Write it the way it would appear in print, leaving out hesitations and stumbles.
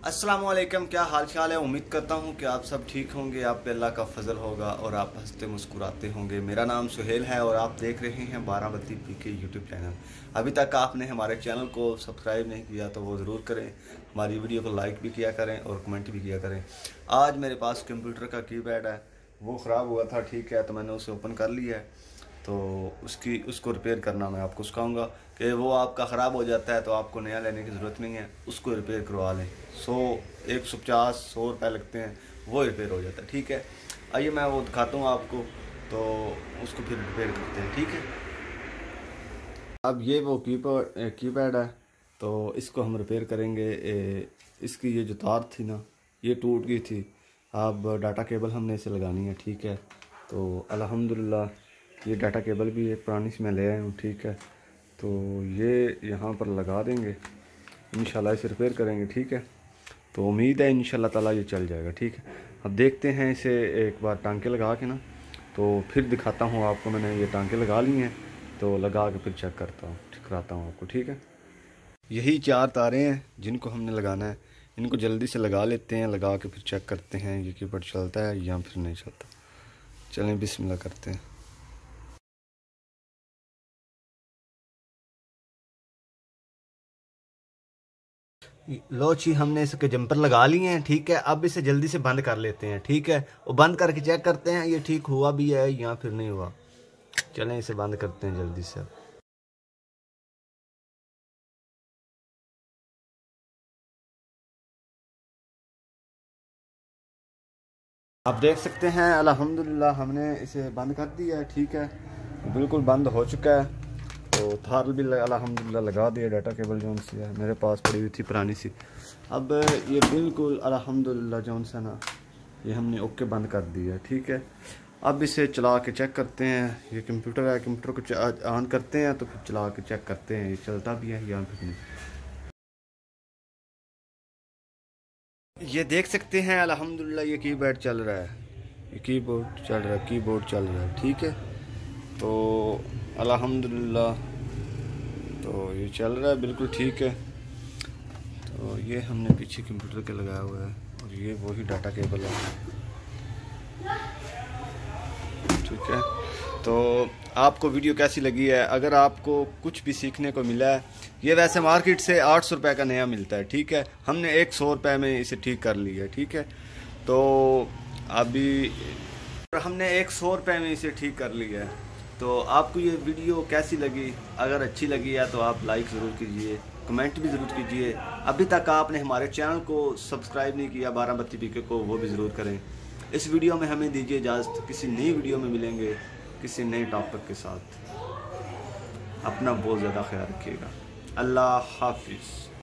अस्सलाम वालेकुम, क्या हाल चाल है। उम्मीद करता हूँ कि आप सब ठीक होंगे, आप पे अल्लाह का फजल होगा और आप हंसते मुस्कुराते होंगे। मेरा नाम सुहेल है और आप देख रहे हैं बारामती पीके यूट्यूब चैनल। अभी तक आपने हमारे चैनल को सब्सक्राइब नहीं किया तो वो ज़रूर करें, हमारी वीडियो को लाइक भी किया करें और कमेंट भी किया करें। आज मेरे पास कंप्यूटर का कीपैड है, वो ख़राब हुआ था, ठीक है, तो मैंने उसे ओपन कर लिया है। तो उसको रिपेयर करना मैं आपको सिखाऊंगा कि वो आपका ख़राब हो जाता है तो आपको नया लेने की ज़रूरत नहीं है, उसको रिपेयर करवा लें। 150-100 रुपये लगते हैं, वो रिपेयर हो जाता है, ठीक है। आइए मैं वो दिखाता हूँ आपको, तो उसको फिर रिपेयर करते हैं, ठीक है। अब ये वो कीपैड है, तो इसको हम रिपेयर करेंगे। इसकी ये जो तार थी ना, ये टूट गई थी। अब डाटा केबल हमने इसे लगानी है, ठीक है। तो अल्हम्दुलिल्लाह ये डाटा केबल भी एक पुरानी सी मैं ले आया हूँ, ठीक है। तो ये यहाँ पर लगा देंगे, इंशाल्लाह इसे रिपेयर करेंगे, ठीक है। तो उम्मीद है इंशाल्लाह ताला ये चल जाएगा, ठीक है। अब देखते हैं इसे एक बार टांके लगा के ना, तो फिर दिखाता हूँ आपको। मैंने ये टांके लगा ली हैं, तो लगा के फिर चेक करता हूँ, ठीक कराता हूँ आपको, ठीक है। यही 4 तारें हैं जिनको हमने लगाना है, इनको जल्दी से लगा लेते हैं। लगा के फिर चेक करते हैं ये कीपैड चलता है या फिर नहीं चलता। चलें बिस्मिल्लाह करते हैं। लो जी, हमने इसके जंपर लगा लिए हैं, ठीक है। अब इसे जल्दी से बंद कर लेते हैं, ठीक है। और बंद करके चेक करते हैं ये ठीक हुआ भी है या फिर नहीं हुआ। चलें इसे बंद करते हैं जल्दी से। आप देख सकते हैं अल्हम्दुलिल्लाह हमने इसे बंद कर दिया है, ठीक है। बिल्कुल बंद हो चुका है। तो थार भी अल्हम्दुलिल्लाह लगा दिया। डाटा केबल जो सी है मेरे पास पड़ी हुई थी पुरानी सी। अब ये बिल्कुल अल्हम्दुलिल्लाह जो सा ना, ये हमने ओके बंद कर दिया है, ठीक है। अब इसे चला के चेक करते हैं। ये कंप्यूटर है, कंप्यूटर को ऑन करते हैं तो फिर चला के चेक करते हैं ये चलता भी है या फिर नहीं। ये देख सकते हैं अल्हम्दुलिल्लाह ये कीपैड चल रहा है, ये कीबोर्ड चल रहा है, कीबोर्ड चल रहा है, ठीक है। तो अल्हम्दुलिल्लाह तो ये चल रहा है बिल्कुल ठीक है। तो ये हमने पीछे कंप्यूटर के लगाया हुआ है और ये वही डाटा केबल है, ठीक है। तो आपको वीडियो कैसी लगी है? अगर आपको कुछ भी सीखने को मिला है, ये वैसे मार्केट से 800 रुपये का नया मिलता है, ठीक है। हमने 100 रुपये में इसे ठीक कर लिया है, ठीक है। तो अभी हमने 100 रुपये में इसे ठीक कर लिया है। तो आपको ये वीडियो कैसी लगी? अगर अच्छी लगी है तो आप लाइक ज़रूर कीजिए, कमेंट भी ज़रूर कीजिए। अभी तक आपने हमारे चैनल को सब्सक्राइब नहीं किया बारामती पीके को, वो भी ज़रूर करें। इस वीडियो में हमें दीजिए इजाज़त, किसी नई वीडियो में मिलेंगे किसी नए टॉपिक के साथ। अपना बहुत ज़्यादा ख्याल रखिएगा। अल्लाह हाफिज़।